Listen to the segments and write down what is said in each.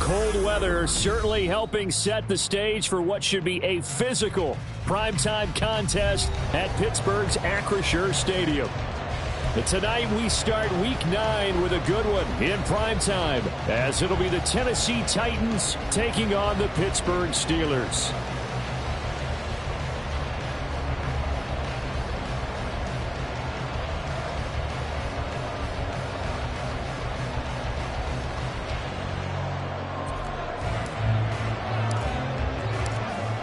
cold weather certainly helping set the stage for what should be a physical primetime contest at Pittsburgh's Acrisure Stadium. And tonight we start Week 9 with a good one in primetime, as it'll be the Tennessee Titans taking on the Pittsburgh Steelers.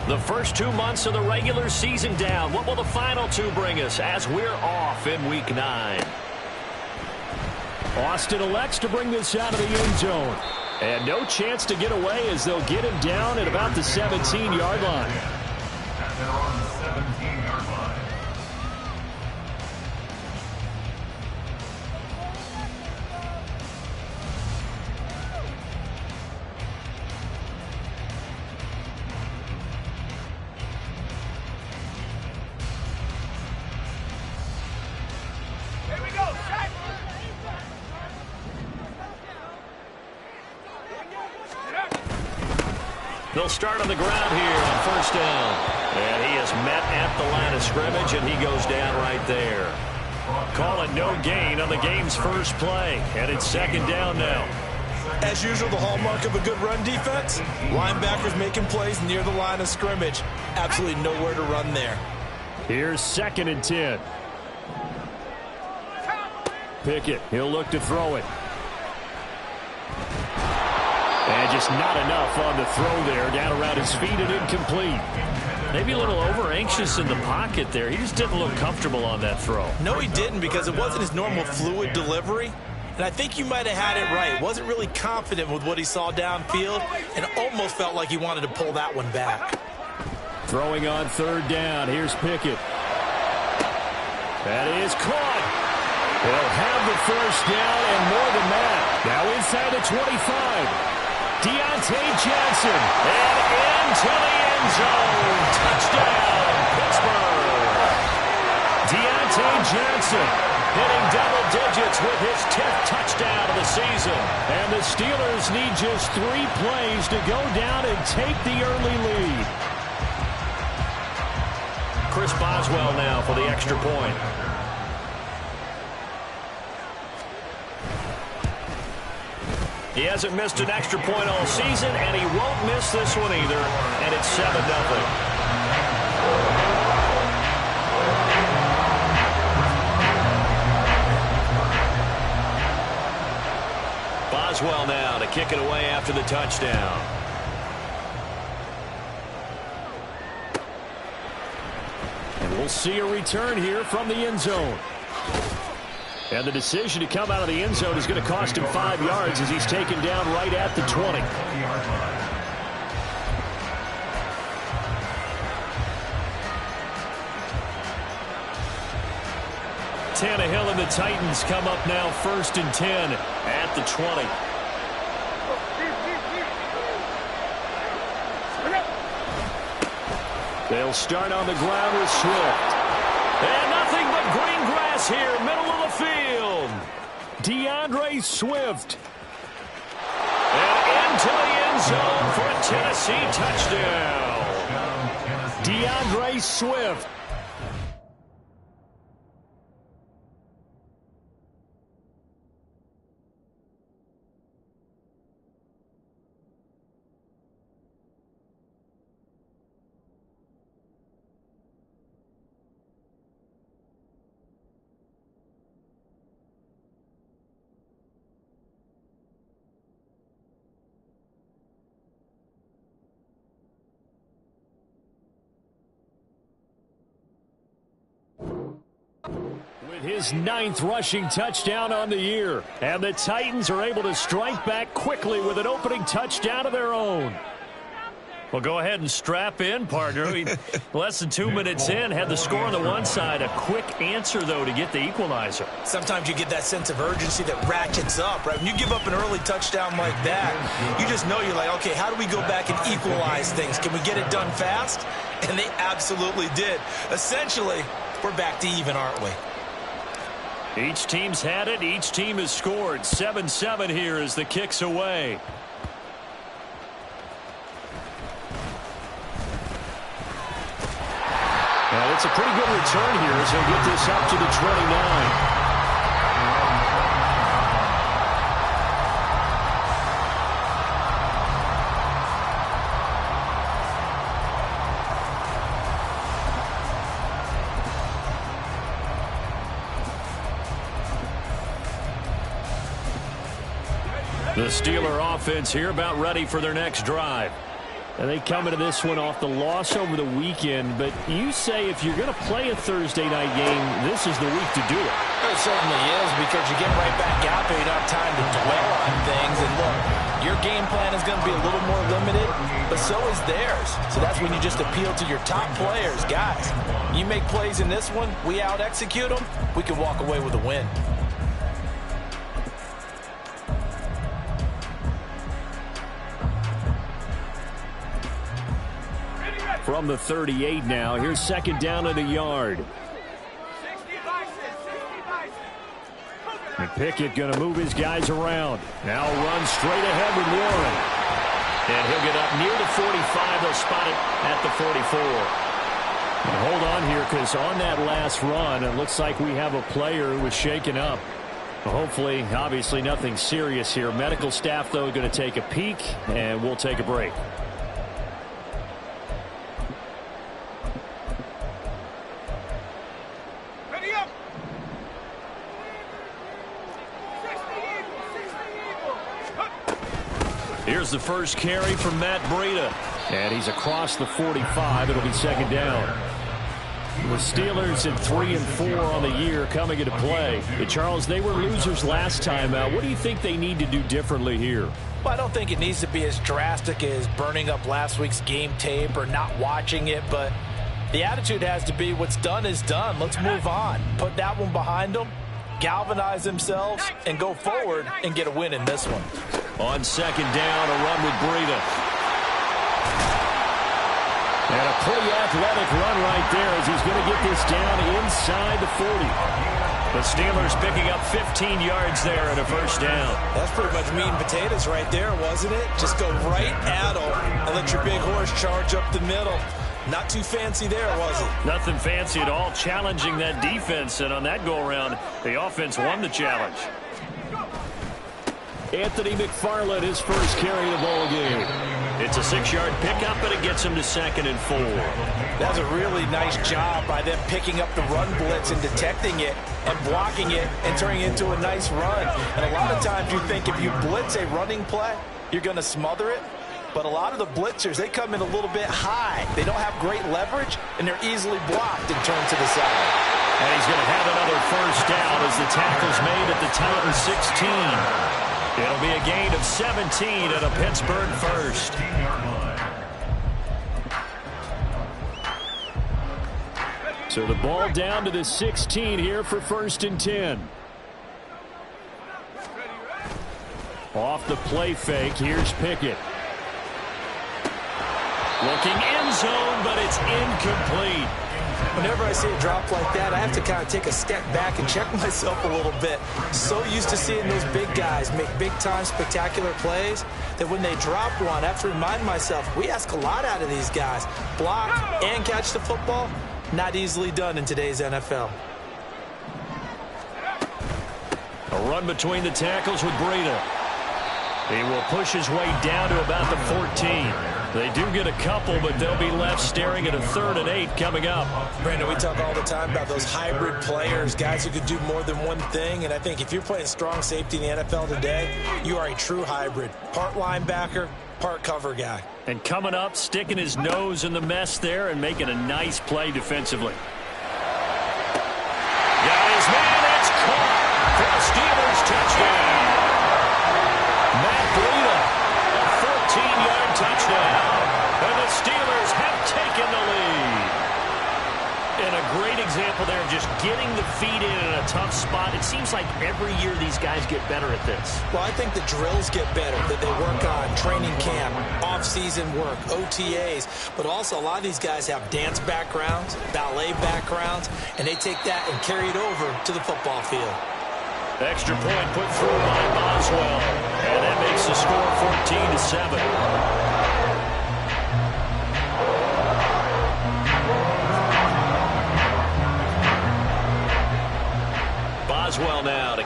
The first 2 months of the regular season down. What will the final 2 bring us as we're off in Week 9? Austin elects to bring this out of the end zone. And no chance to get away as they'll get him down at about the 17-yard line. And they're on the 17-yard line. They'll start on the ground here on first down. And he is met at the line of scrimmage, and he goes down right there. Calling no gain on the game's first play. And it's second down now. As usual, the hallmark of a good run defense, linebackers making plays near the line of scrimmage. Absolutely nowhere to run there. Here's 2nd and 10. Pickett, he'll look to throw it. And just not enough on the throw there. Down around his feet and incomplete. Maybe a little over-anxious in the pocket there. He just didn't look comfortable on that throw. No, he didn't, because it wasn't his normal fluid delivery. And I think you might have had it right. Wasn't really confident with what he saw downfield and almost felt like he wanted to pull that one back. Throwing on 3rd down. Here's Pickett. That is caught. They'll have the first down and more than that. Now inside the 25. Deontay Johnson, and into the end zone. Touchdown, Pittsburgh. Deontay Johnson hitting double digits with his 10th touchdown of the season. And the Steelers need just 3 plays to go down and take the early lead. Chris Boswell now for the extra point. He hasn't missed an extra point all season, and he won't miss this one either. And it's 7-0. Boswell now to kick it away after the touchdown. And we'll see a return here from the end zone. And the decision to come out of the end zone is going to cost him 5 yards as he's taken down right at the 20. Tannehill and the Titans come up now 1st and 10 at the 20. They'll start on the ground with Swift. And nothing but green grass here, middle of the field. DeAndre Swift. And into the end zone for a Tennessee touchdown. DeAndre Swift. With his 9th rushing touchdown on the year. And the Titans are able to strike back quickly with an opening touchdown of their own. Well, go ahead and strap in, partner. Less than 2 minutes in, had the score on the one side. A quick answer, though, to get the equalizer. Sometimes you get that sense of urgency that ratchets up, right? When you give up an early touchdown like that, you just know you're like, okay, how do we go back and equalize things? Can we get it done fast? And they absolutely did. Essentially, we're back to even, aren't we? Each team's had it. Each team has scored. 7-7 here as the kick's away. And it's a pretty good return here as he'll get this up to the 29. The Steeler offense here about ready for their next drive. And they come into this one off the loss over the weekend. But you say if you're going to play a Thursday night game, this is the week to do it. It certainly is, because you get right back out there. You don't have time to dwell on things. And look, your game plan is going to be a little more limited, but so is theirs. So that's when you just appeal to your top players. Guys, you make plays in this one, we out-execute them, we can walk away with a win. From the 38 now, here's second down at a yard. And Pickett going to move his guys around. Now run straight ahead with Warren. And he'll get up near the 45. They'll spot it at the 44. And hold on here, because on that last run, it looks like we have a player who was shaken up. Hopefully, obviously nothing serious here. Medical staff, though, going to take a peek, and we'll take a break. Here's the first carry from Matt Breida. And he's across the 45. It'll be second down. The Steelers at 3 and 4 on the year coming into play. Hey, Charles, they were losers last time out. What do you think they need to do differently here? Well, I don't think it needs to be as drastic as burning up last week's game tape or not watching it, but the attitude has to be what's done is done. Let's move on. Put that one behind them, galvanize themselves, and go forward and get a win in this one. On second down, a run with Breida. And a pretty athletic run right there as he's going to get this down inside the 40. The Steelers picking up 15 yards there and a first down. That's pretty much meat and potatoes right there, wasn't it? Just go right at them and let your big horse charge up the middle. Not too fancy there, was it? Nothing fancy at all, challenging that defense. And on that go-around, the offense won the challenge. Anthony McFarland, his first carry of the ball game. It's a 6-yard pickup, and it gets him to 2nd and 4. That's a really nice job by them picking up the run blitz and detecting it and blocking it and turning it into a nice run. And a lot of times you think if you blitz a running play, you're going to smother it. But a lot of the blitzers, they come in a little bit high. They don't have great leverage, and they're easily blocked and turned to the side. And he's going to have another first down as the tackle's made at the Titans 16. It'll be a gain of 17 and a Pittsburgh first. So the ball down to the 16 here for 1st and 10. Off the play fake, here's Pickett. Looking end zone, but it's incomplete. Whenever I see a drop like that, I have to kind of take a step back and check myself a little bit. So used to seeing those big guys make big-time spectacular plays that when they drop one, I have to remind myself, we ask a lot out of these guys. Block and catch the football, not easily done in today's NFL. A run between the tackles with Breida. He will push his way down to about the 14. They do get a couple, but they'll be left staring at a 3rd and 8 coming up. Brandon, we talk all the time about those hybrid players, guys who could do more than one thing. And I think if you're playing strong safety in the NFL today, you are a true hybrid. Part linebacker, part cover guy. And coming up, sticking his nose in the mess there and making a nice play defensively. Got his man, that's caught for a Steelers touchdown. Matt Breida, a 14-yard touchdown. And the Steelers have taken the lead. And a great example there of just getting the feet in a tough spot. It seems like every year these guys get better at this. Well, I think the drills get better, that they work on training camp, off-season work, OTAs. But also a lot of these guys have dance backgrounds, ballet backgrounds, and they take that and carry it over to the football field. Extra point put through by Boswell. And that makes the score 14-7.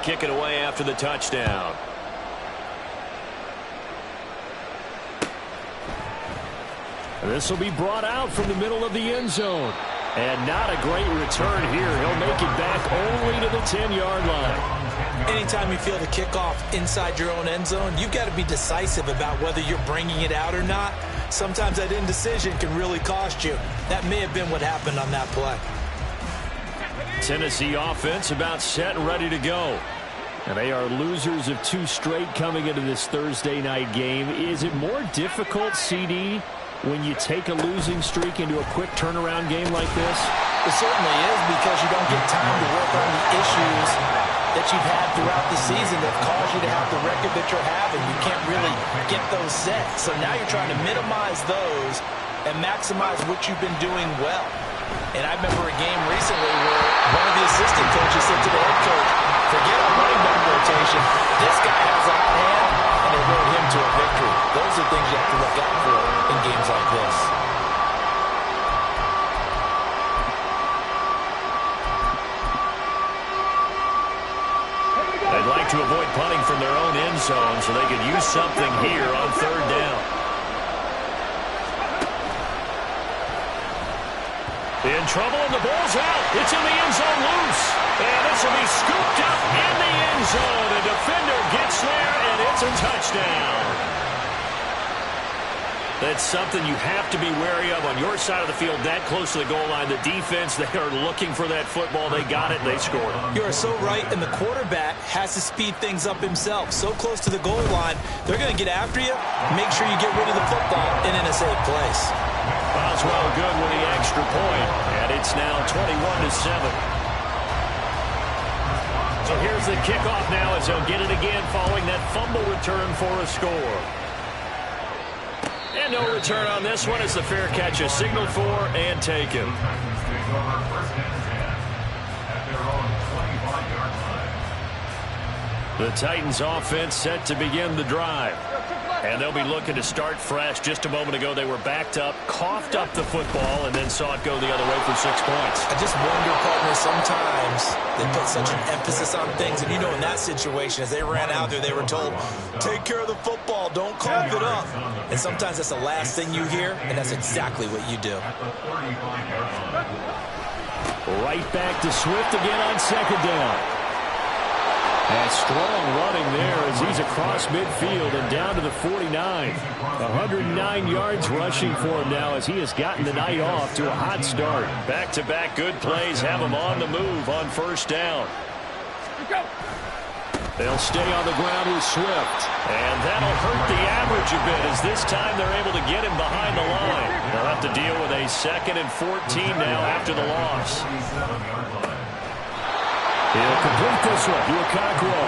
kick it away after the touchdown. This will be brought out from the middle of the end zone. And not a great return here. He'll make it back only to the 10-yard line. Anytime you feel the kickoff inside your own end zone, you've got to be decisive about whether you're bringing it out or not. Sometimes that indecision can really cost you. That may have been what happened on that play. Tennessee offense about set and ready to go. And they are losers of 2 straight coming into this Thursday night game. Is it more difficult, CD, when you take a losing streak into a quick turnaround game like this? It certainly is, because you don't get time to work on the issues that you've had throughout the season that caused you to have the record that you're having. You can't really get those set. So now you're trying to minimize those and maximize what you've been doing well. And I remember a game recently where one of the assistant coaches said to the head coach, forget our running back rotation. This guy has a hot hand, and they rode him to a victory. Those are things you have to look out for in games like this. They'd like to avoid punting from their own end zone so they could use something here on 3rd down. In trouble, and the ball's out. It's in the end zone loose. And this will be scooped up in the end zone. The defender gets there, and it's a touchdown. That's something you have to be wary of on your side of the field, that close to the goal line. The defense, they are looking for that football. They got it. They scored. You are so right, and the quarterback has to speed things up himself. So close to the goal line, they're going to get after you. Make sure you get rid of the football and in a safe place. Boswell good with the extra point, and it's now 21-7. So here's the kickoff now as they'll get it again following that fumble return for a score. And no return on this one as the fair catch is signaled for and taken. The Titans offense set to begin the drive. And they'll be looking to start fresh. Just a moment ago, they were backed up, coughed up the football, and then saw it go the other way for 6 points. I just wonder, partner, sometimes they put such an emphasis on things. And, you know, in that situation, as they ran out there, they were told, take care of the football, don't cough it up. And sometimes that's the last thing you hear, and that's exactly what you do. Right back to Swift again on 2nd down. And strong running there as he's across midfield and down to the 49. 109 yards rushing for him now as he has gotten the night off to a hot start. Back-to-back good plays have him on the move on 1st down. They'll stay on the ground with Swift. And that'll hurt the average a bit as this time they're able to get him behind the line. They'll have to deal with a 2nd and 14 now after the loss. He'll complete this one to Okakwo.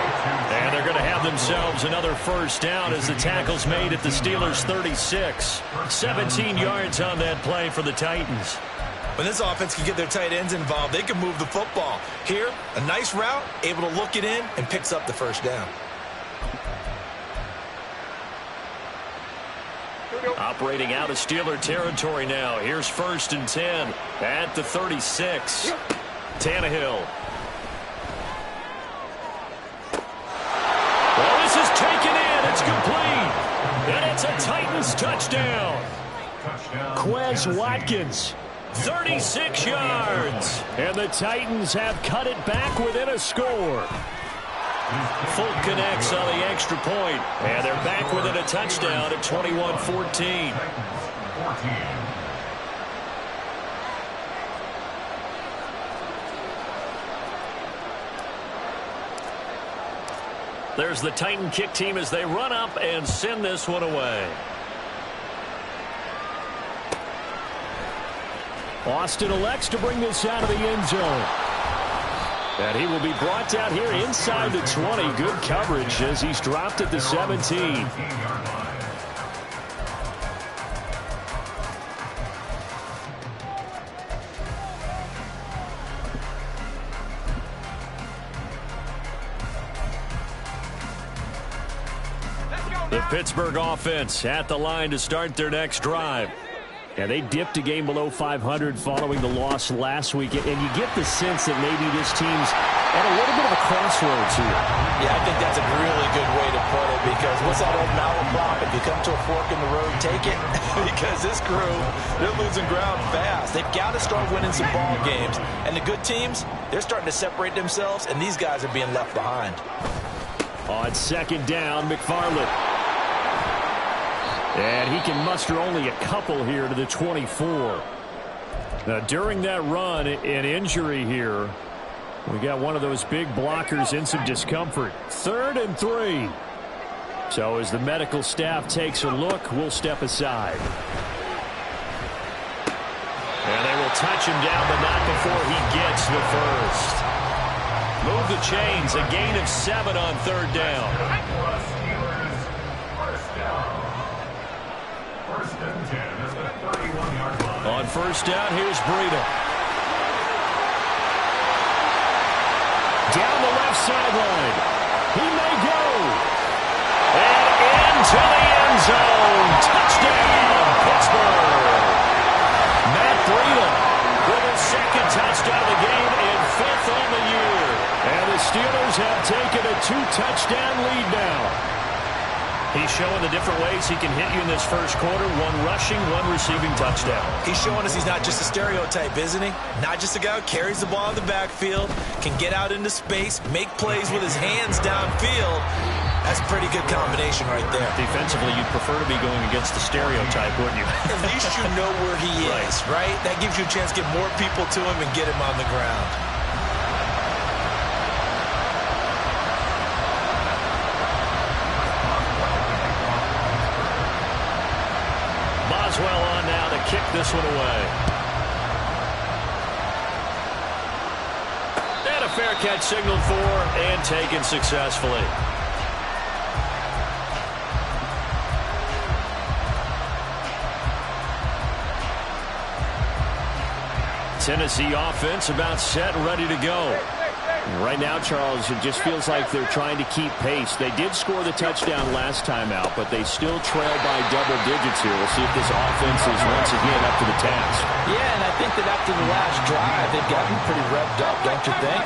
And they're going to have themselves another 1st down as the tackle's made at the Steelers' 36. 17 yards on that play for the Titans. When this offense can get their tight ends involved, they can move the football. Here, a nice route, able to look it in, and picks up the 1st down. Operating out of Steeler territory now. Here's 1st and 10 at the 36. Tannehill. Well, this is taken in. It's complete. And it's a Titans touchdown. Quez Watkins, 36 yards. And the Titans have cut it back within a score. Fulk connects on the extra point. And they're back within a touchdown at 21-14. There's the Titan kick team as they run up and send this one away. Austin elects to bring this out of the end zone. And he will be brought down here inside the 20. Good coverage as he's dropped at the 17. The Pittsburgh offense at the line to start their next drive. And they dipped a game below 500 following the loss last week. And you get the sense that maybe this team's at a little bit of a crossroads here. Yeah, I think that's a really good way to put it, because what's that old malaprop? If you come to a fork in the road, take it. Because this crew, they're losing ground fast. They've got to start winning some ball games. And the good teams, they're starting to separate themselves, and these guys are being left behind. On second down, McFarland. And he can muster only a couple here to the 24. Now, during that run, an injury here. We got one of those big blockers in some discomfort. 3rd and 3. So as the medical staff takes a look, we'll step aside. And they will touch him down, but not before he gets the first. Move the chains. A gain of 7 on 3rd down. On 1st down, here's Breida. Down the left sideline. He may go. And into the end zone. Touchdown, Pittsburgh. Matt Breida with his 2nd touchdown of the game and 5th on the year. And the Steelers have taken a 2-touchdown lead now. He's showing the different ways he can hit you in this first quarter. 1 rushing, 1 receiving touchdown. He's showing us he's not just a stereotype, isn't he? Not just a guy who carries the ball in the backfield, can get out into space, make plays with his hands downfield. That's a pretty good combination right there. Defensively, you'd prefer to be going against the stereotype, wouldn't you? At least you know where he is, right? That gives you a chance to get more people to him and get him on the ground. Boswell on now to kick this one away. And a fair catch signaled for and taken successfully. Tennessee offense about set and ready to go. Right now, Charles, it just feels like they're trying to keep pace. They did score the touchdown last time out, but they still trail by double digits here. We'll see if this offense is once again up to the task. Yeah, and I think that after the last drive, they've gotten pretty revved up, don't you think?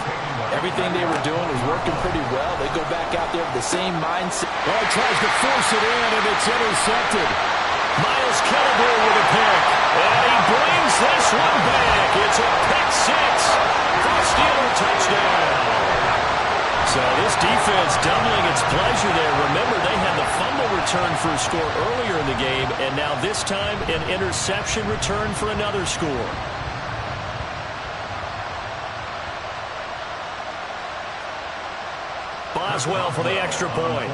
Everything they were doing was working pretty well. They go back out there with the same mindset. Oh, he tries to force it in, and it's intercepted. Miles Killebrew with a pick. And he brings this one back. It's a pick 6 for a Steeler touchdown. So this defense doubling its pleasure there. Remember, they had the fumble return for a score earlier in the game, and now this time an interception return for another score. Boswell for the extra point.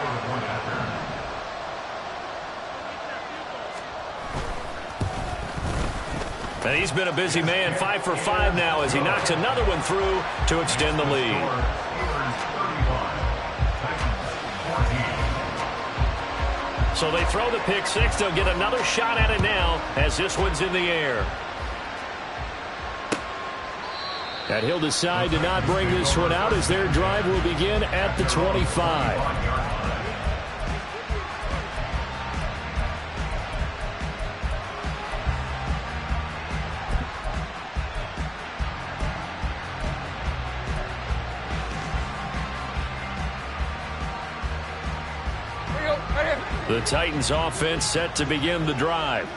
And he's been a busy man, 5 for 5 now as he knocks another one through to extend the lead. So they throw the pick 6. They'll get another shot at it now as this one's in the air. And he'll decide to not bring this one out as their drive will begin at the 25. The Titans offense set to begin the drive.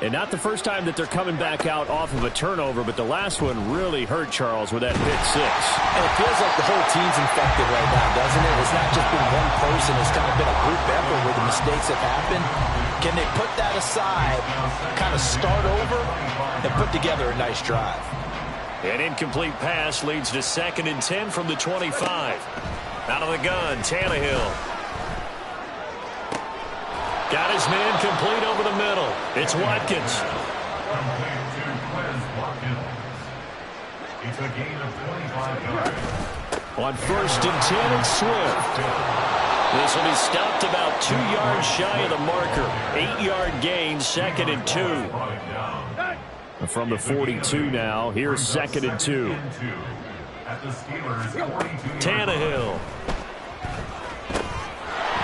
And not the first time that they're coming back out off of a turnover, but the last one really hurt Charles with that pick 6. And it feels like the whole team's infected right now, doesn't it? It's not just been one person. It's kind of been a group effort where the mistakes have happened. Can they put that aside, kind of start over, and put together a nice drive? An incomplete pass leads to 2nd and 10 from the 25. Out of the gun, Tannehill. Got his man complete over the middle. It's Watkins. It's a gain of 25 yards. On 1st and 10, it's Swift. This will be stopped about 2 yards shy of the marker. 8-yard gain, 2nd and 2. From the 42 now, here's 2nd and 2. Tannehill.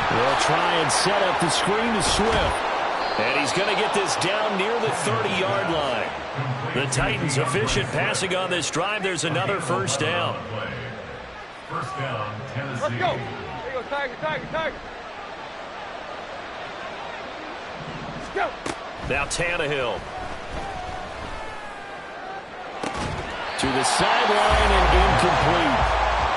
We'll try and set up the screen to Swift. And he's going to get this down near the 30-yard line. The Titans efficient passing on this drive. There's another first down. First down, Tennessee. Let's go. There you go, Tiger, Tiger, Tiger. Let's go. Now Tannehill. To the sideline and incomplete.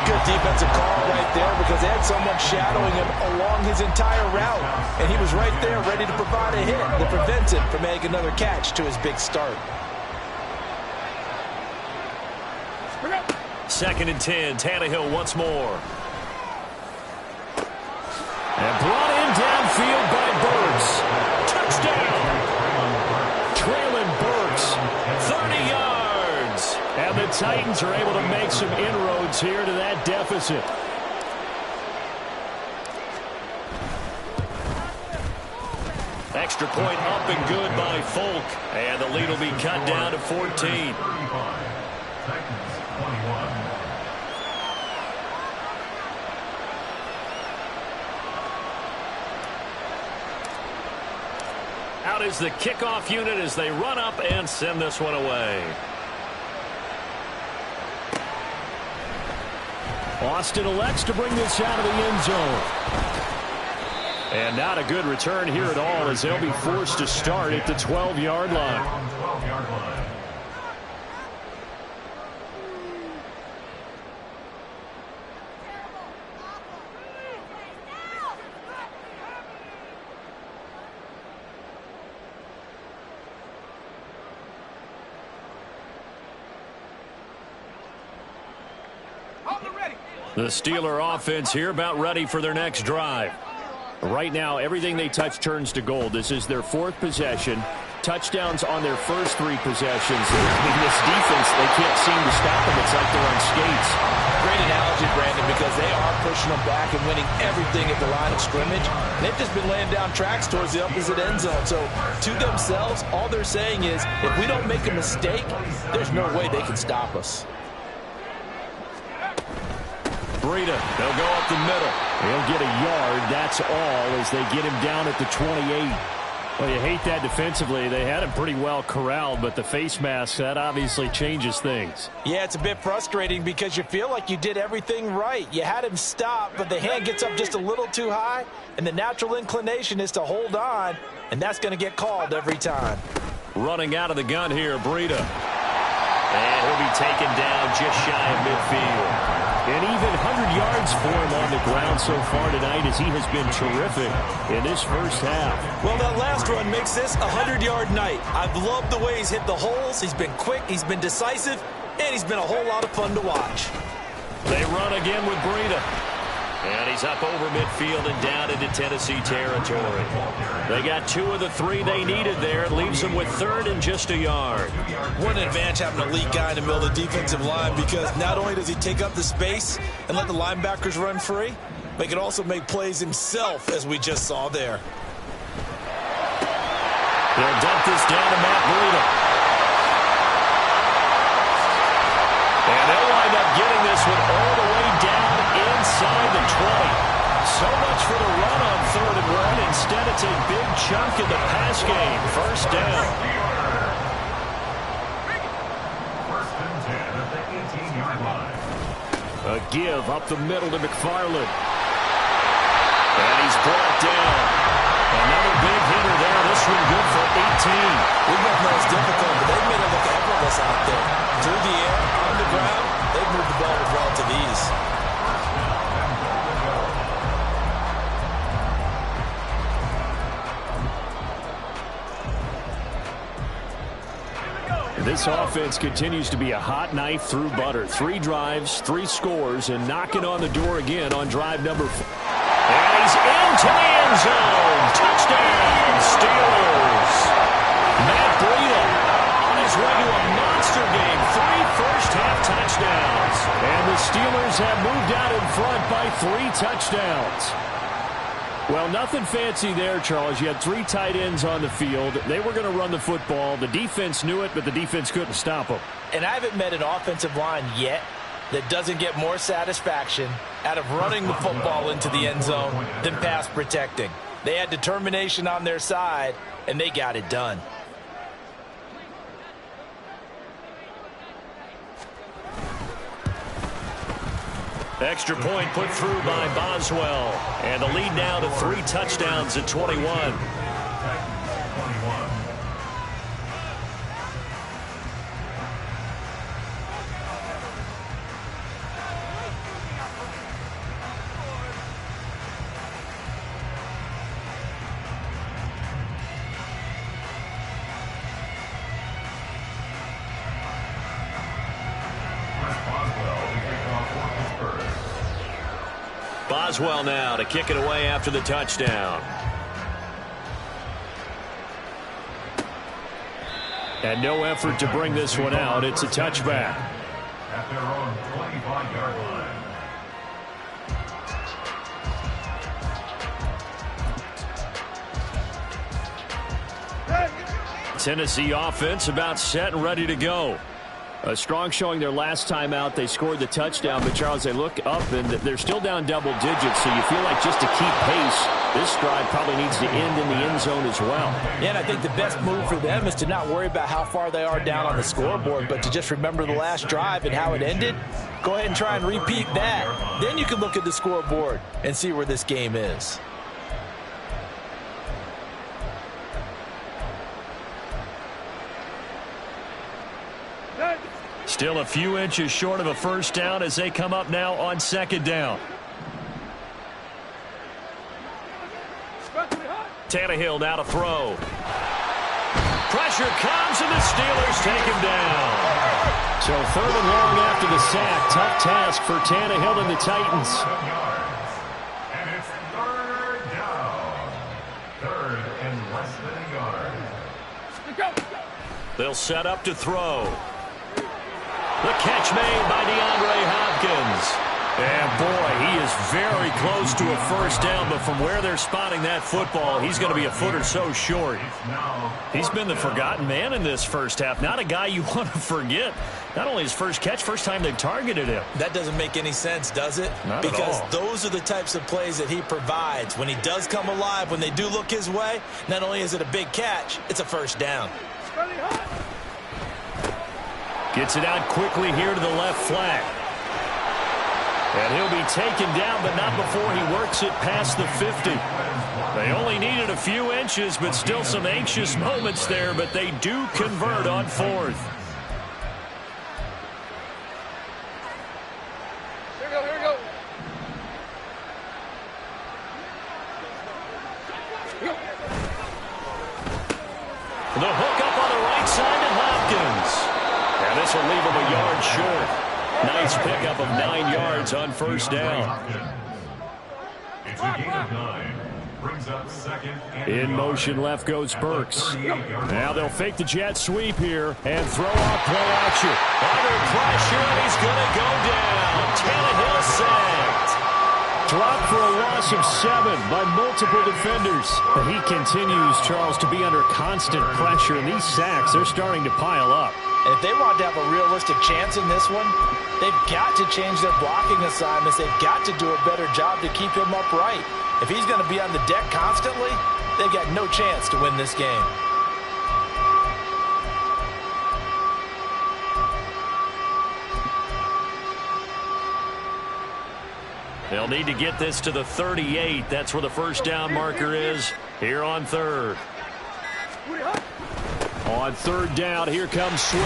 Good defensive call right there because they had someone shadowing him along his entire route. And he was right there ready to provide a hit that prevents him from making another catch to his big start. Second and 10. Tannehill once more. And brought in downfield by Burks. Touchdown. Traylon Burks. 30 yards. And the Titans are able to make some inroads here to that deficit. Extra point up and good by Folk. And the lead will be cut down to 14. 35. Titans 21. Out is the kickoff unit as they run up and send this one away. Austin elects to bring this out of the end zone. And not a good return here at all as they'll be forced to start at the 12-yard line. 12-yard line. The Steeler offense here about ready for their next drive. Right now, everything they touch turns to gold. This is their fourth possession. Touchdowns on their first three possessions. In this defense, they can't seem to stop them. It's like they're on skates. Great analogy, Brandon, because they are pushing them back and winning everything at the line of scrimmage. They've just been laying down tracks towards the opposite end zone. So to themselves, all they're saying is, if we don't make a mistake, there's no way they can stop us. Breida, they'll go up the middle. He'll get a yard, that's all, as they get him down at the 28. Well, you hate that defensively. They had him pretty well corralled, but the face mask, that obviously changes things. Yeah, it's a bit frustrating because you feel like you did everything right. You had him stop, but the hand gets up just a little too high, and the natural inclination is to hold on, and that's going to get called every time. Running out of the gun here, Breida. And he'll be taken down just shy of midfield. And even 100 yards for him on the ground so far tonight as he has been terrific in this first half. Well, that last run makes this a 100-yard night. I've loved the way he's hit the holes. He's been quick, he's been decisive, and he's been a whole lot of fun to watch. They run again with Breida. And he's up over midfield and down into Tennessee territory. They got two of the three they needed there. It leaves them with third and just a yard. What an advantage having an elite guy in the middle of the defensive line, because not only does he take up the space and let the linebackers run free, but he can also make plays himself, as we just saw there. They'll dump this down to Matt Breida. And they'll wind up getting this one all the way down inside the 20. So much for the run on 3rd and 1. Instead, it's a big chunk in the pass game. First down. First and 10 at the 18-yard line. A give up the middle to McFarland. And he's brought down. Another big hitter there. This one good for 18. We both know it's difficult, but they've made it look effortless out there. Through the air, on the ground, they've moved the ball with relative ease. This offense continues to be a hot knife through butter. 3 drives, 3 scores, and knocking on the door again on drive number 4. And he's into the end zone. Touchdown, Steelers. Matt Breida on his way to a monster game. 3 first-half touchdowns. And the Steelers have moved out in front by 3 touchdowns. Well, nothing fancy there, Charles. You had 3 tight ends on the field. They were going to run the football. The defense knew it, but the defense couldn't stop them. And I haven't met an offensive line yet that doesn't get more satisfaction out of running the football into the end zone than pass protecting. They had determination on their side, and they got it done. Extra point put through by Boswell. And the lead now to 3 touchdowns at 21. Boswell now to kick it away after the touchdown. And no effort to bring this one out. It's a touchback. At their own 25-yard line. Tennessee offense about set and ready to go. A strong showing their last time out. They scored the touchdown, but Charles, they look up and they're still down double digits, so you feel like just to keep pace, this drive probably needs to end in the end zone as well. Yeah, and I think the best move for them is to not worry about how far they are down on the scoreboard, but to just remember the last drive and how it ended. Go ahead and try and repeat that. Then you can look at the scoreboard and see where this game is. Still a few inches short of a first down as they come up now on second down. Tannehill now to throw. Pressure comes and the Steelers take him down. So 3rd and long after the sack. Tough task for Tannehill and the Titans. And it's 3rd down. 3rd and less than a yard. They'll set up to throw. The catch made by DeAndre Hopkins. And boy, he is very close to a first down, but from where they're spotting that football, he's going to be a foot or so short. He's been the forgotten man in this first half. Not a guy you want to forget. Not only his first catch, first time they've targeted him. That doesn't make any sense, does it? Not because at all. Those are the types of plays that he provides. When he does come alive, when they do look his way, not only is it a big catch, it's a first down. Gets it out quickly here to the left flat. And he'll be taken down, but not before he works it past the 50. They only needed a few inches, but still some anxious moments there, but they do convert on 4th. Here we go, here we go. The hook up on the right side to Hopkins. And this will leave him a yard short. Nice pickup of 9 yards on first down. It's a gain of 9. Brings up 2nd and In motion left goes Burks. Now they'll fake the jet sweep here and throw off play action. Under pressure, and he's going to go down. Tannehill sacked. Dropped for a loss of 7 by multiple defenders. But he continues, Charles, to be under constant pressure, and these sacks, they're starting to pile up. And if they want to have a realistic chance in this one, they've got to change their blocking assignments. They've got to do a better job to keep him upright. If he's going to be on the deck constantly, they've got no chance to win this game. They'll need to get this to the 38. That's where the first down marker is here on 3rd. On 3rd down, here comes Swift.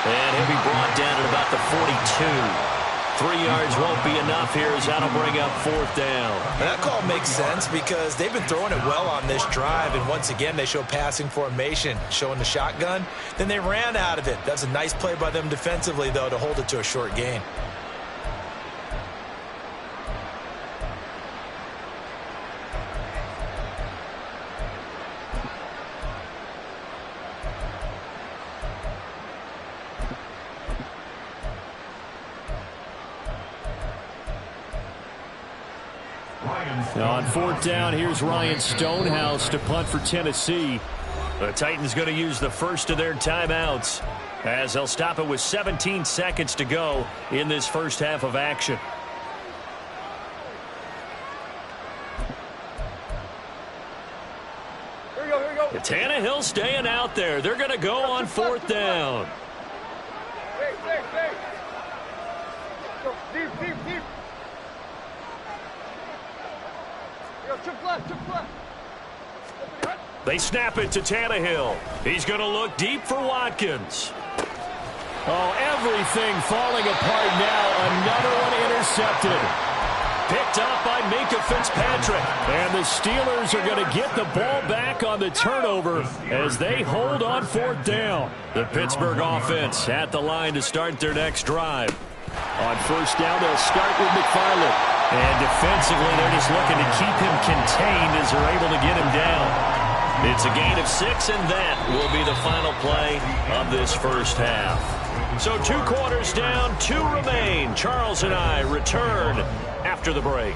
And he'll be brought down at about the 42. 3 yards won't be enough here as that'll bring up 4th down. That call makes sense because they've been throwing it well on this drive, and once again they show passing formation, showing the shotgun. Then they ran out of it. That's a nice play by them defensively, though, to hold it to a short gain. On 4th down, here's Ryan Stonehouse to punt for Tennessee. The Titans going to use the first of their timeouts as they'll stop it with 17 seconds to go in this first half of action. Here we go, here we go. If Tannehill staying out there. They're going to go on 4th down. Go deep, deep, deep. Yo, chip left, chip left. They snap it to Tannehill. He's going to look deep for Watkins. Oh, everything falling apart now. Another one intercepted. Picked up by Minkah Fitzpatrick. And the Steelers are going to get the ball back on the turnover as they hold on 4th down. The Pittsburgh offense at the line to start their next drive. On 1st down, they'll start with McFarland. And defensively, they're just looking to keep him contained as they're able to get him down. It's a gain of 6, and that will be the final play of this first half. So 2 quarters down, 2 remain. Charles and I return after the break.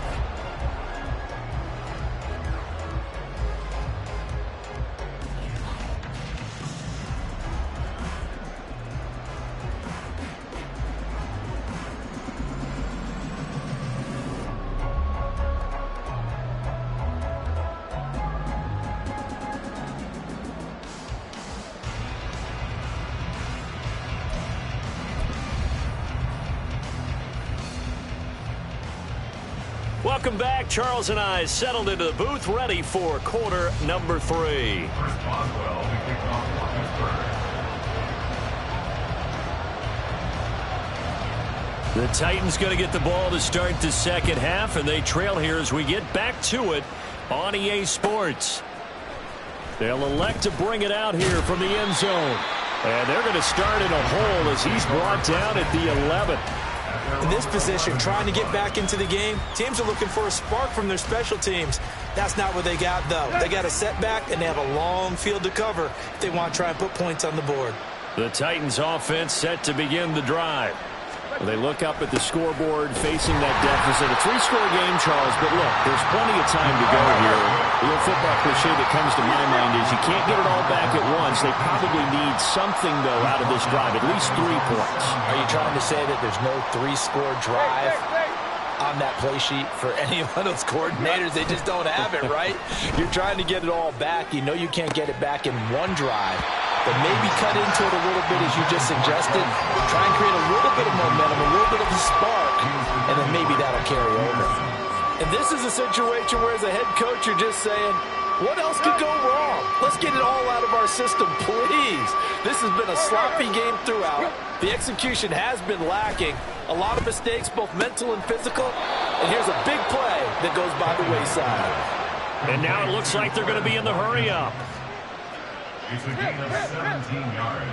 Welcome back. Charles and I settled into the booth, ready for quarter number 3. Chris Boswell to kick off Pittsburgh. The Titans going to get the ball to start the second half, and they trail here as we get back to it on EA Sports. They'll elect to bring it out here from the end zone. And they're going to start in a hole as he's brought down at the 11. In this position, trying to get back into the game, teams are looking for a spark from their special teams. That's not what they got, though. They got a setback, and they have a long field to cover if they want to try and put points on the board. The Titans offense set to begin the drive. They look up at the scoreboard facing that deficit. A 3-score game, Charles, but look, there's plenty of time to go here. The little football cliche that comes to my mind is you can't get it all back at once. They probably need something, though, out of this drive, at least 3 points. Are you trying to say that there's no 3-score drive on that play sheet for any one of those coordinators? They just don't have it, right? You're trying to get it all back. You know you can't get it back in one drive. But maybe cut into it a little bit, as you just suggested. Try and create a little bit of momentum, a little bit of a spark, and then maybe that'll carry over. And this is a situation where, as a head coach, you're just saying, what else could go wrong? Let's get it all out of our system, please. This has been a sloppy game throughout. The execution has been lacking. A lot of mistakes, both mental and physical. And here's a big play that goes by the wayside. And now it looks like they're going to be in the hurry-up. It's a gain of 17 yards.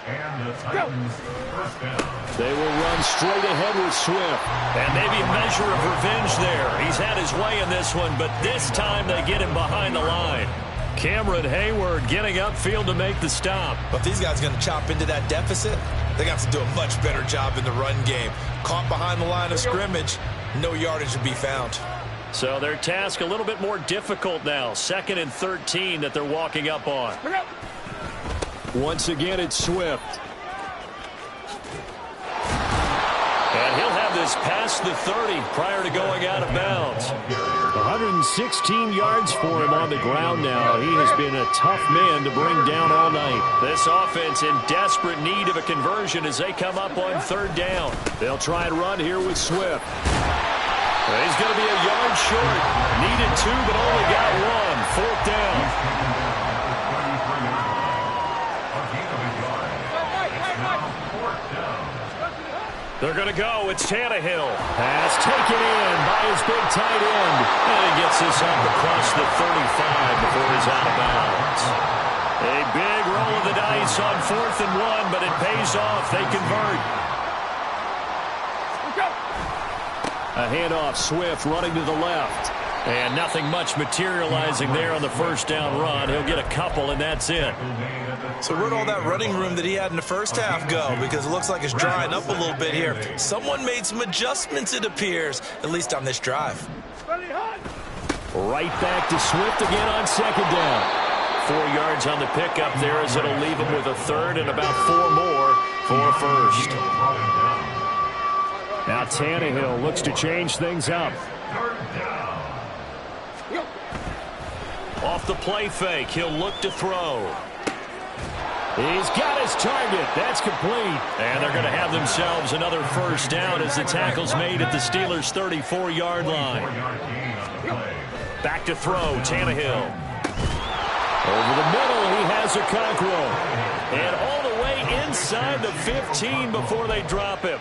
And the Titans first down. They will run straight ahead with Swift. And maybe a measure of revenge there. He's had his way in this one, but this time they get him behind the line. Cameron Hayward getting upfield to make the stop. But these guys are going to chop into that deficit. They got to do a much better job in the run game. Caught behind the line of scrimmage, no yardage to be found. So their task a little bit more difficult now. 2nd and 13 that they're walking up on. Once again, it's Swift. And he'll have this past the 30 prior to going out of bounds. 116 yards for him on the ground now. He has been a tough man to bring down all night. This offense in desperate need of a conversion as they come up on 3rd down. They'll try and run here with Swift. He's going to be a yard short. Needed 2, but only got 1. 4th down. They're going to go. It's Tannehill. Pass taken in by his big tight end. And he gets this up across the 35 before he's out of bounds. A big roll of the dice on 4th and 1, but it pays off. They convert. A handoff, Swift running to the left. And nothing much materializing there on the 1st down run. He'll get a couple, and that's it. So where'd all that running room that he had in the first half go? Because it looks like it's drying up a little bit here. Someone made some adjustments, it appears, at least on this drive. Right back to Swift again on 2nd down. 4 yards on the pickup there as it'll leave him with a 3rd and about 4 more for a 1st. Now Tannehill looks to change things up. Off the play fake, he'll look to throw. He's got his target. That's complete. And they're going to have themselves another first down as the tackle's made at the Steelers' 34-yard line. Back to throw, Tannehill. Over the middle, he has Okonkwo. And all the way inside the 15 before they drop him.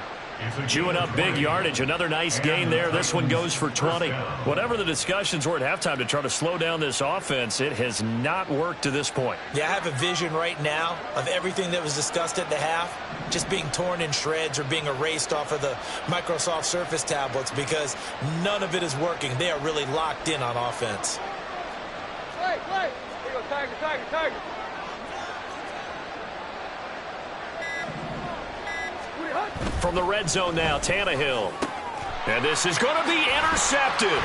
Chewing up big yardage. Another nice gain there. This one goes for 20. Whatever the discussions were at halftime to try to slow down this offense, it has not worked to this point. Yeah, I have a vision right now of everything that was discussed at the half just being torn in shreds or being erased off of the Microsoft Surface tablets because none of it is working. They are really locked in on offense. Play. Here you go, Tiger. From the red zone now, Tannehill. And this is going to be intercepted.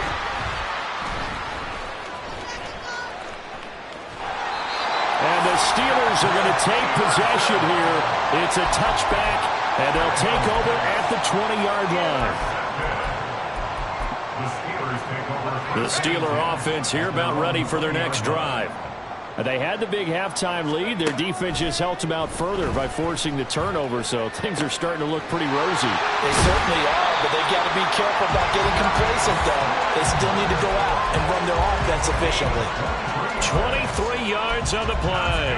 And the Steelers are going to take possession here. It's a touchback, and they'll take over at the 20-yard line. The Steeler offense here about ready for their next drive. They had the big halftime lead. Their defense just helped them out further by forcing the turnover, so things are starting to look pretty rosy. They certainly are, but they've got to be careful about getting complacent, though. They still need to go out and run their offense efficiently. 23 yards on the play.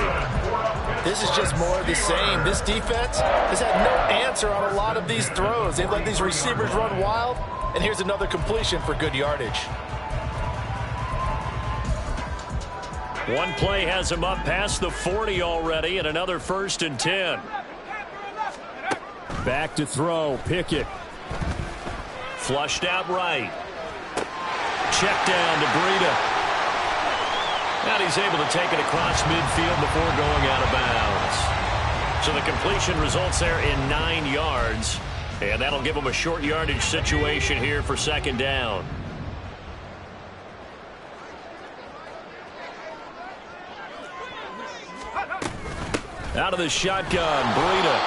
This is just more of the same. This defense has had no answer on a lot of these throws. They've let these receivers run wild, and here's another completion for good yardage. One play has him up past the 40 already, and another 1st and 10. Back to throw, Pickett. Flushed out right. Check down to Breida. And he's able to take it across midfield before going out of bounds. So the completion results there in 9 yards, and that'll give him a short yardage situation here for 2nd down. Out of the shotgun, Breida.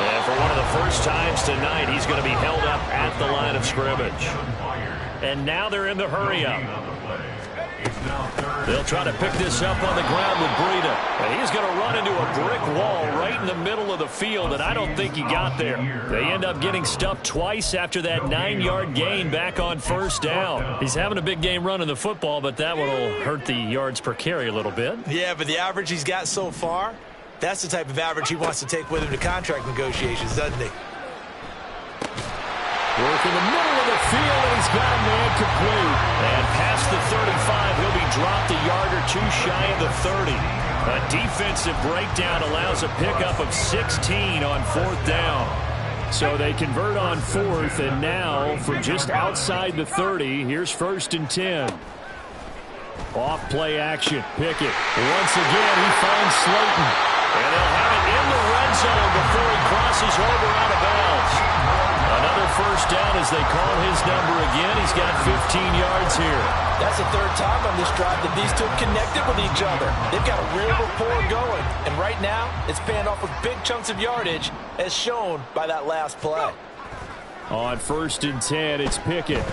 And for one of the first times tonight, he's going to be held up at the line of scrimmage. And now they're in the hurry-up. They'll try to pick this up on the ground with Breida. And he's going to run into a brick wall right in the middle of the field, and I don't think he got there. They end up getting stuffed twice after that 9-yard gain back on 1st down. He's having a big game running the football, but that one will hurt the yards per carry a little bit. Yeah, but the average he's got so far, that's the type of average he wants to take with him to contract negotiations, doesn't he? Work in the middle of the field, and he's got a man complete. And past the 35, he'll be dropped a yard or two shy of the 30. A defensive breakdown allows a pickup of 16 on 4th down. So they convert on 4th, and now from just outside the 30, here's 1st and 10. Off play action, Pickett. Once again, he finds Slayton. And they'll have it in the red zone before he crosses over out of bounds. Another 1st down as they call his number again. He's got 15 yards here. That's the 3rd time on this drive that these two have connected with each other. They've got a real rapport going. And right now, it's paying off with big chunks of yardage, as shown by that last play. On 1st and 10, it's Pickett.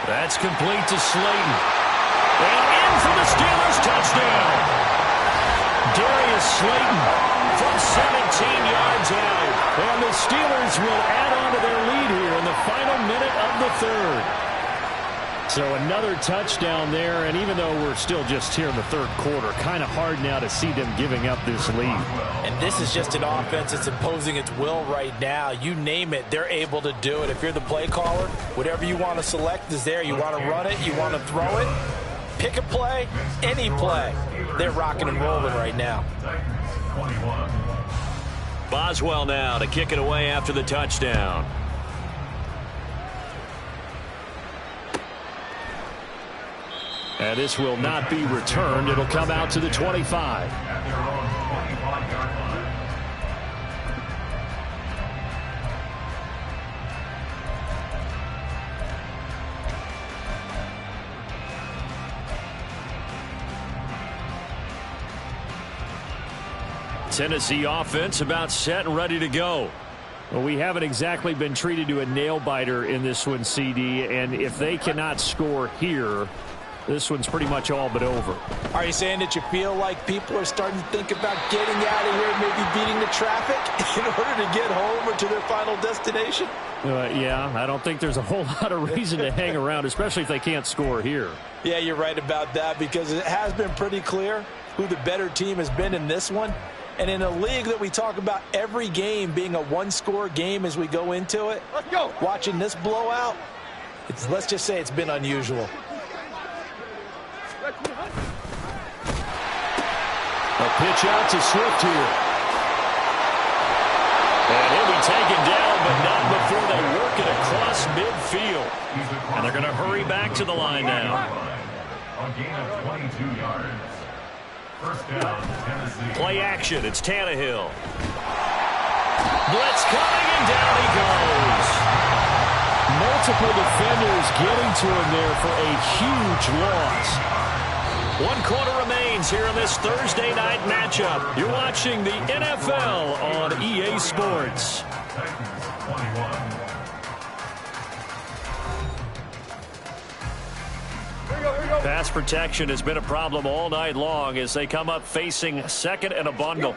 That's complete to Slayton. And in for the Steelers touchdown. Darius Slayton from 17 yards out. And the Steelers will add on to their lead here in the final minute of the 3rd. So another touchdown there, and even though we're still just here in the 3rd quarter, kind of hard now to see them giving up this lead. And this is just an offense that's imposing its will right now. You name it, they're able to do it. If you're the play caller, whatever you want to select is there. You want to run it, you want to throw it, pick a play, any play. They're rocking and rolling right now. Boswell now to kick it away after the touchdown. And this will not be returned. It'll come out to the 25. Tennessee offense about set and ready to go. Well, we haven't exactly been treated to a nail-biter in this one, CD, and if they cannot score here, this one's pretty much all but over. Are you saying that you feel like people are starting to think about getting out of here, maybe beating the traffic in order to get home or to their final destination? Yeah, I don't think there's a whole lot of reason to hang around, especially if they can't score here. Yeah, you're right about that, because it has been pretty clear who the better team has been in this one. And in a league that we talk about every game being a one-score game as we go into it, Let's go. watching this blowout, let's just say it's been unusual. A pitch out to Swift here. And he'll be taken down, but not before they work it across midfield. And they're going to hurry back to the line now. A gain of 22 yards. First down, Tennessee. Play action. It's Tannehill. Blitz coming, and down he goes. Multiple defenders getting to him there for a huge loss. 1 quarter remains here in this Thursday night matchup. You're watching the NFL on EA Sports. Titans 21. Pass protection has been a problem all night long as they come up facing second and a bundle.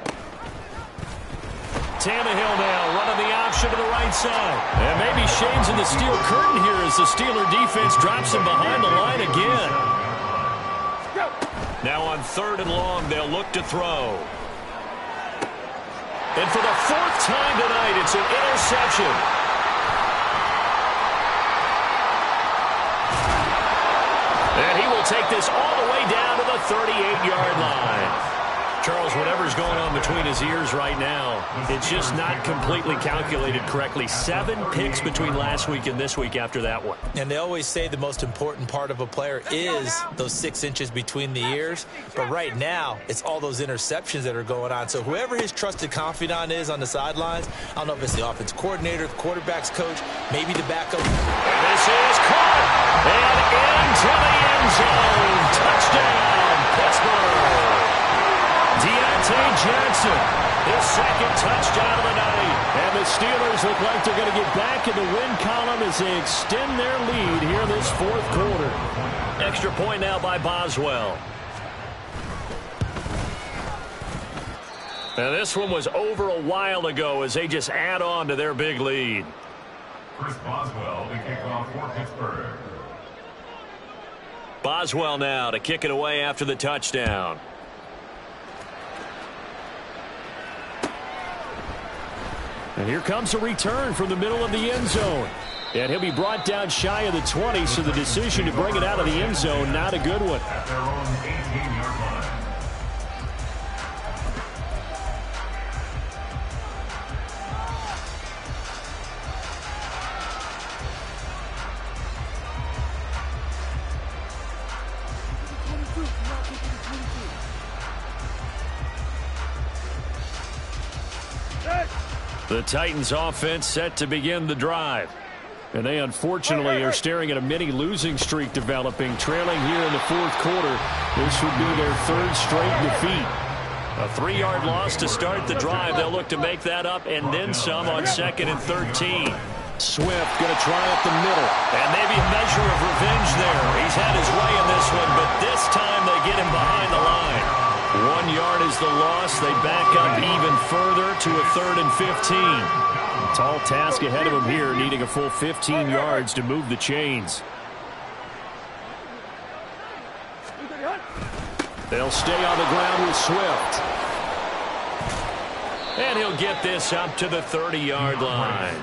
Tannehill now running the option to the right side. And maybe shades in the steel curtain here as the Steeler defense drops him behind the line again. Now on 3rd and long, they'll look to throw. And for the 4th time tonight, it's an interception. And he will take this all the way down to the 38-yard line. Charles, whatever's going on between his ears right now, it's just not completely calculated correctly. 7 picks between last week and this week after that one. And they always say the most important part of a player is those 6 inches between the ears. But right now, it's all those interceptions that are going on. So whoever his trusted confidant is on the sidelines, I don't know if it's the offense coordinator, the quarterback's coach, maybe the backup. And this is caught. And into the end zone. Touchdown, Pittsburgh. Johnson, his 2nd touchdown of the night. And the Steelers look like they're going to get back in the win column as they extend their lead here in this 4th quarter. Extra point now by Boswell. And this one was over a while ago as they just add on to their big lead. Chris Boswell to kick off for Pittsburgh. Boswell now to kick it away after the touchdown. And here comes a return from the middle of the end zone. And he'll be brought down shy of the 20, so the decision to bring it out of the end zone, not a good one. At their own 18-yard line. The Titans offense set to begin the drive. And they unfortunately are staring at a mini losing streak developing, trailing here in the 4th quarter. This would be their 3rd straight defeat. A 3-yard loss to start the drive. They'll look to make that up and then some on 2nd and 13. Swift going to try up the middle. And maybe a measure of revenge there. He's had his way in this one, but this time they get him behind the line. 1 yard is the loss. They back up even further to a 3rd and 15. Tall task ahead of them here, needing a full 15 yards to move the chains. They'll stay on the ground with Swift. And he'll get this up to the 30-yard line.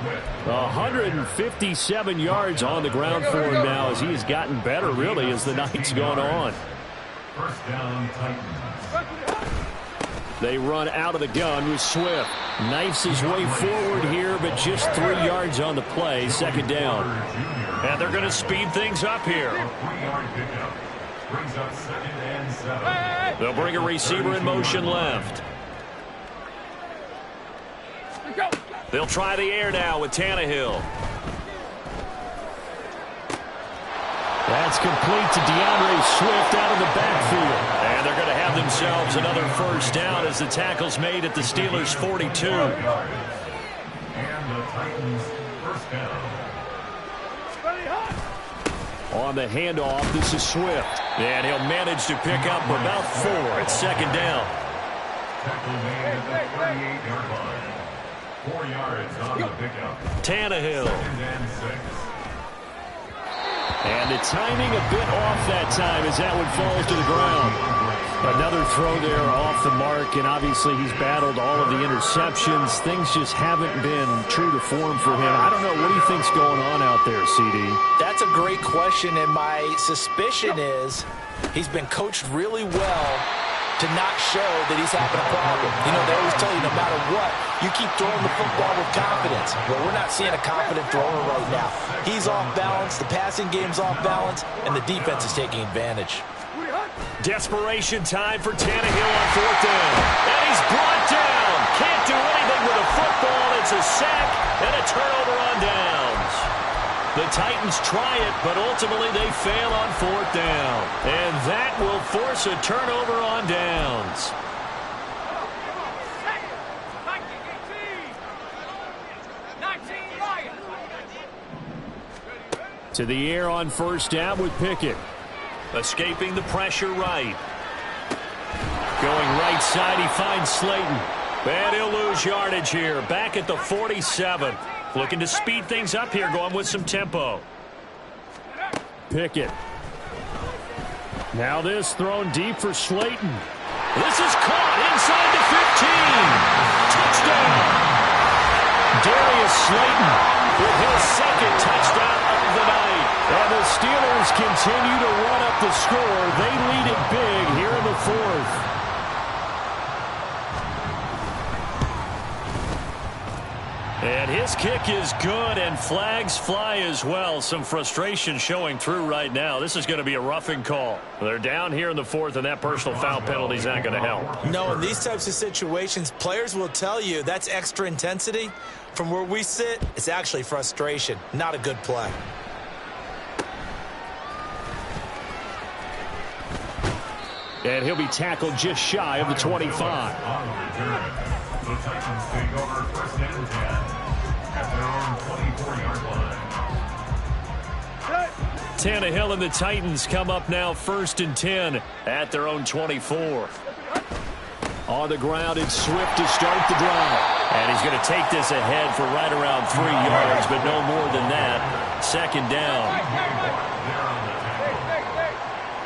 157 yards on the ground for him now as he has gotten better, really, as the night's gone on. First down, Titans. They run out of the gun with Swift. Knifes his way forward here, but just 3 yards on the play. 2nd down. And they're going to speed things up here. 3-yard pickup. Brings up 2nd and 7. They'll bring a receiver in motion left. They'll try the air now with Tannehill. That's complete to DeAndre Swift out of the backfield. And they're going to have themselves another 1st down as the tackle's made at the Steelers' 42. And the Titans' 1st down. On the handoff, this is Swift. And he'll manage to pick up about 4 at second down. Tackle made at the 38-yard line. 4 yards on the pickup. Tannehill. 2nd and 6. And the timing a bit off that time as that one falls to the ground. Another throw there off the mark, and obviously he's battled all of the interceptions. Things just haven't been true to form for him. I don't know. What do you think's going on out there, CD? That's a great question, and my suspicion is he's been coached really well to not show that he's having a problem. You know, they always tell you no matter what, you keep throwing the football with confidence. Well, we're not seeing a confident thrower right now. He's off balance, the passing game's off balance, and the defense is taking advantage. Desperation time for Tannehill on 4th down. And he's brought down. Can't do anything with a football. It's a sack and a turnover on downs. The Titans try it, but ultimately they fail on 4th down. And that will force a turnover on downs. To the air on 1st down with Pickett. Escaping the pressure right. Going right side, he finds Slayton. And he'll lose yardage here. Back at the 47. Looking to speed things up here, going with some tempo. Pickett. Now this thrown deep for Slayton. This is caught inside the 15. Touchdown. Darius Slayton with his 2nd touchdown of the night. And the Steelers continue to run up the score. They lead it big here in the 4th. And his kick is good, and flags fly as well. Some frustration showing through right now. This is going to be a roughing call. They're down here in the 4th, and that personal foul penalty is not going to help. No, in these types of situations, players will tell you that's extra intensity. From where we sit, it's actually frustration, not a good play. And he'll be tackled just shy of the 25. On the return, the Titans take over 1st and 10 at their own 24-yard line. Tannehill and the Titans come up now 1st and 10 at their own 24. On the ground, it's Swift to start the drive. And he's going to take this ahead for right around 3 yards, but no more than that. 2nd down.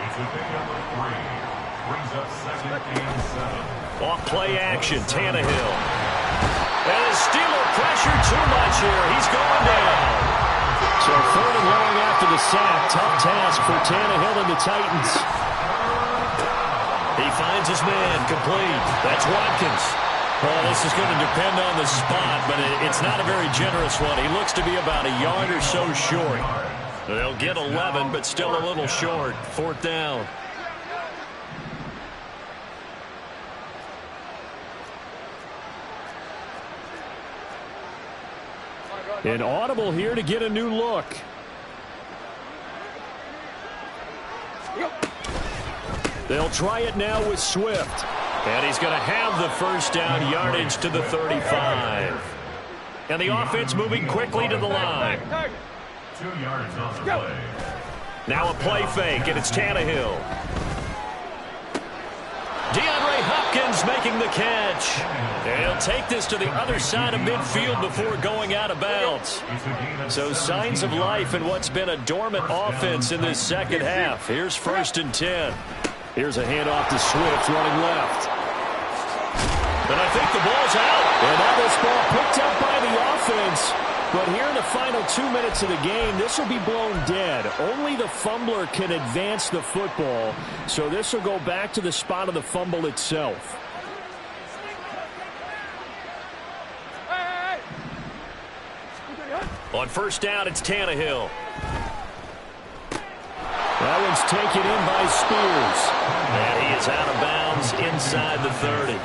It's a big up of 3. Brings up 2nd and 7. Off play action, Tannehill. And the Steeler pressure too much here. He's going down. So 3rd and long after the sack. Tough task for Tannehill and the Titans. He finds his man complete. That's Watkins. Well, this is going to depend on the spot, but it's not a very generous one. He looks to be about a yard or so short. They'll get 11, but still a little short. 4th down. An audible here to get a new look. They'll try it now with Swift. And he's going to have the 1st down, yardage to the 35. And the offense moving quickly to the line. 2 yards on the play. Now a play fake, and it's Tannehill. DeAndre Hopkins making the catch. And he'll take this to the other side of midfield before going out of bounds. So signs of life in what's been a dormant offense in this 2nd half. Here's 1st and 10. Here's a handoff to Swift running left. And I think the ball's out. And now this ball picked up by the offense. But here in the final 2 minutes of the game, this will be blown dead. Only the fumbler can advance the football. So this will go back to the spot of the fumble itself. On 1st down, it's Tannehill. That one's taken in by Spears. And he is out of bounds inside the 30.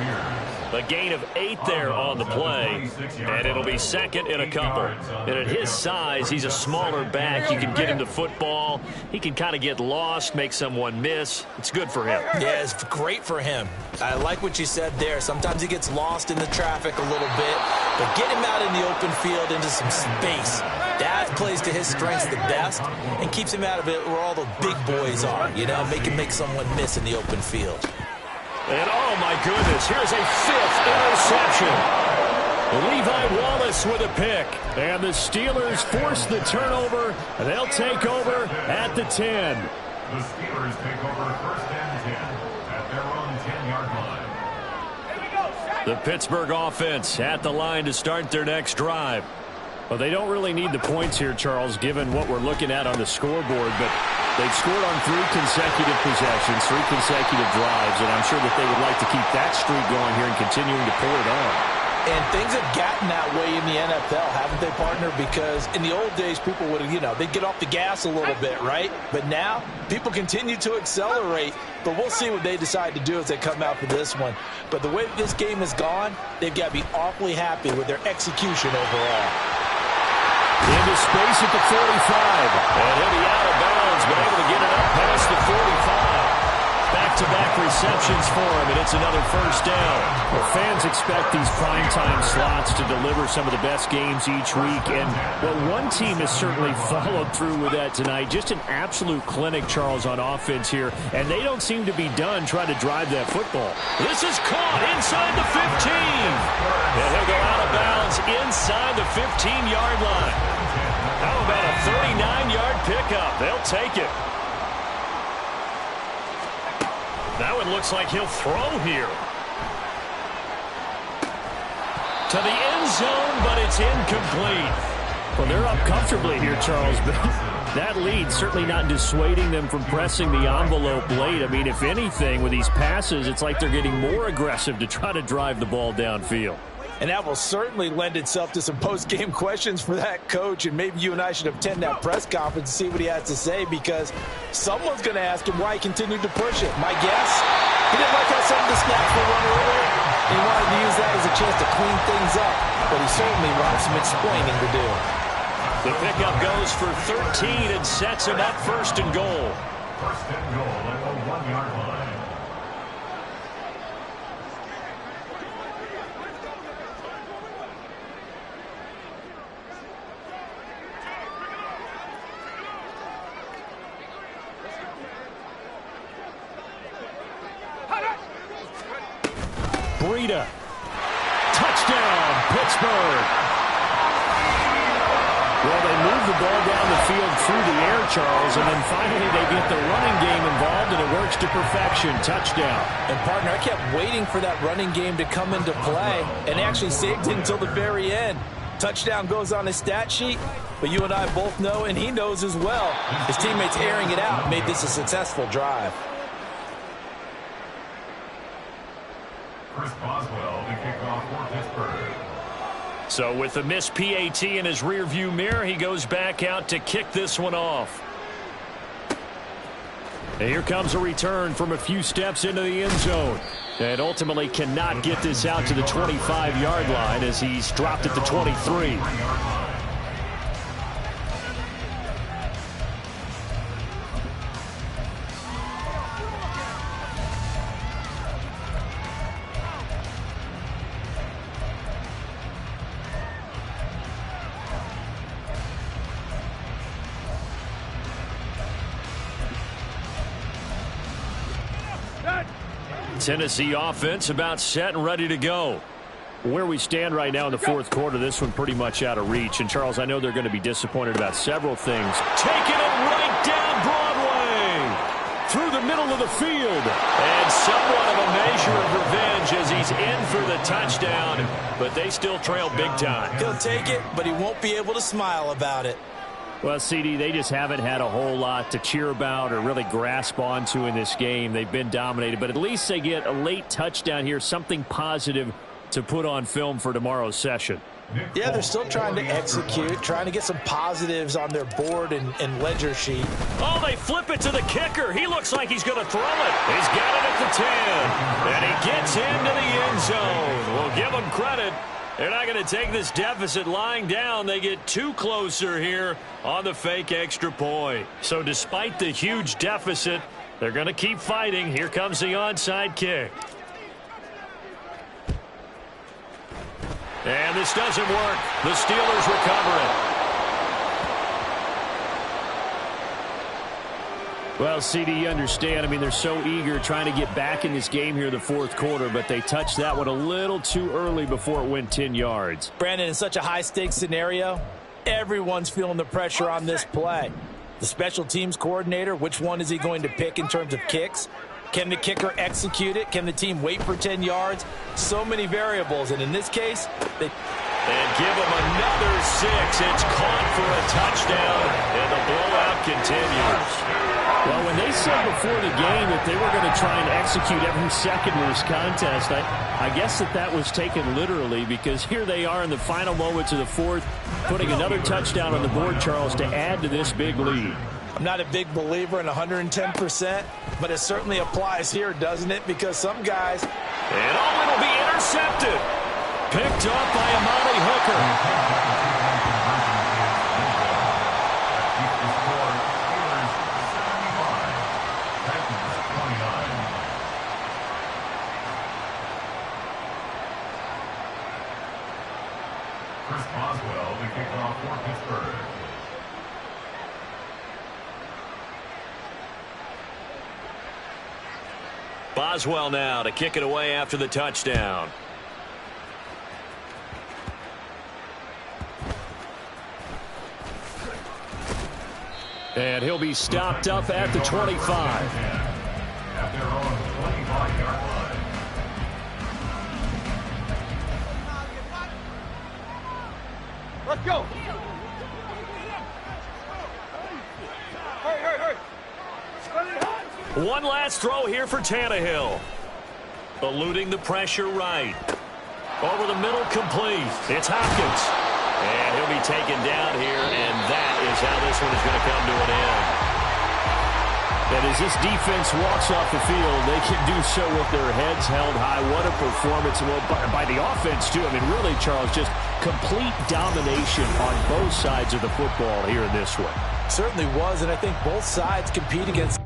A gain of 8 there on the play, and it'll be 2nd and a couple. And at his size, he's a smaller back. You can get him to football. He can kind of get lost, make someone miss. It's good for him. Yeah, it's great for him. I like what you said there. Sometimes he gets lost in the traffic a little bit, but get him out in the open field into some space. That plays to his strengths the best and keeps him out of it where all the big boys are, you know, make someone miss in the open field. And oh my goodness, here's a 5th interception. Levi Wallace with a pick. And the Steelers force the turnover. They'll take over at the 10. The Steelers take over 1st and 10 at their own 10-yard line. The Pittsburgh offense at the line to start their next drive. Well, they don't really need the points here, Charles, given what we're looking at on the scoreboard, but they've scored on 3 consecutive possessions, 3 consecutive drives, and I'm sure that they would like to keep that streak going here and continuing to pour it on. And things have gotten that way in the NFL, haven't they, partner? Because in the old days, people would, they'd get off the gas a little bit, right? But now, people continue to accelerate. But we'll see what they decide to do as they come out for this one. But the way that this game has gone, they've got to be awfully happy with their execution overall. Into space at the 45. And he'll be out of bounds, but able to get it up past the 45. Back-to-back receptions for him, and it's another 1st down. Well, fans expect these primetime slots to deliver some of the best games each week, and well, one team has certainly followed through with that tonight. Just an absolute clinic, Charles, on offense here, and they don't seem to be done trying to drive that football. This is caught inside the 15, and he'll go out of bounds inside the 15-yard line. How about a 39-yard pickup? They'll take it. That one looks like he'll throw here. To the end zone, but it's incomplete. Well, they're up comfortably here, Charles, but that lead certainly not dissuading them from pressing the envelope late. I mean, if anything, with these passes, it's like they're getting more aggressive to try to drive the ball downfield. And that will certainly lend itself to some post-game questions for that coach. And maybe you and I should attend that press conference and see what he has to say, because someone's going to ask him why he continued to push it. My guess, he didn't like how some of the snaps were run earlier. He wanted to use that as a chance to clean things up. But he certainly wanted some explaining to do. The pickup goes for 13 and sets him up 1st and goal. 1st and goal at the 1-yard line. Breida. Touchdown, Pittsburgh. Well, they move the ball down the field through the air, Charles, and then finally they get the running game involved, and it works to perfection. Touchdown. And, partner, I kept waiting for that running game to come into play and actually saved it until the very end. Touchdown goes on his stat sheet, but you and I both know, and he knows as well, his teammates airing it out made this a successful drive. Chris Boswell to kick off for Pittsburgh. So with the missed PAT in his rearview mirror, he goes back out to kick this one off. And here comes a return from a few steps into the end zone. And ultimately cannot get this out to the 25-yard line as he's dropped at the 23. Tennessee offense about set and ready to go. Where we stand right now in the 4th quarter, this one pretty much out of reach. And, Charles, I know they're going to be disappointed about several things. Taking it right down Broadway through the middle of the field. And somewhat of a measure of revenge as he's in for the touchdown. But they still trail big time. He'll take it, but he won't be able to smile about it. Well, CD, they just haven't had a whole lot to cheer about or really grasp onto in this game. They've been dominated, but at least they get a late touchdown here, something positive to put on film for tomorrow's session. Yeah, they're still trying to execute, trying to get some positives on their board and ledger sheet. Oh, they flip it to the kicker. He looks like he's going to throw it. He's got it at the 10, and he gets into the end zone. We'll give him credit. They're not going to take this deficit lying down. They get too closer here on the fake extra point. So despite the huge deficit, they're going to keep fighting. Here comes the onside kick. And this doesn't work. The Steelers recover it. Well, CD, you understand. I mean, they're so eager trying to get back in this game here in the fourth quarter, but they touched that one a little too early before it went 10 yards. Brandon, in such a high-stakes scenario, everyone's feeling the pressure on this play. The special teams coordinator, which one is he going to pick in terms of kicks? Can the kicker execute it? Can the team wait for 10 yards? So many variables, and in this case, they... And give him another 6. It's caught for a touchdown, and the blowout continues. Well, when they said before the game that they were going to try and execute every second of this contest, I guess that was taken literally, because here they are in the final moments of the fourth, putting another touchdown on the board, Charles, to add to this big lead. I'm not a big believer in 110%, but it certainly applies here, doesn't it? Because some guys... And it'll be intercepted. Picked up by Amani Hooker. Boswell to kick off for Pittsburgh. Boswell now to kick it away after the touchdown. And he'll be stopped up at the 25. At their own 25-yard line. Let's go. Hurry. One last throw here for Tannehill. Eluding the pressure right. Over the middle, complete. It's Hopkins. And he'll be taken down here, and that is how this one is going to come to an end. And as this defense walks off the field, they can do so with their heads held high. What a performance. Well, by the offense, too. I mean, really, Charles, just complete domination on both sides of the football here in this one. Certainly was, and I think both sides compete against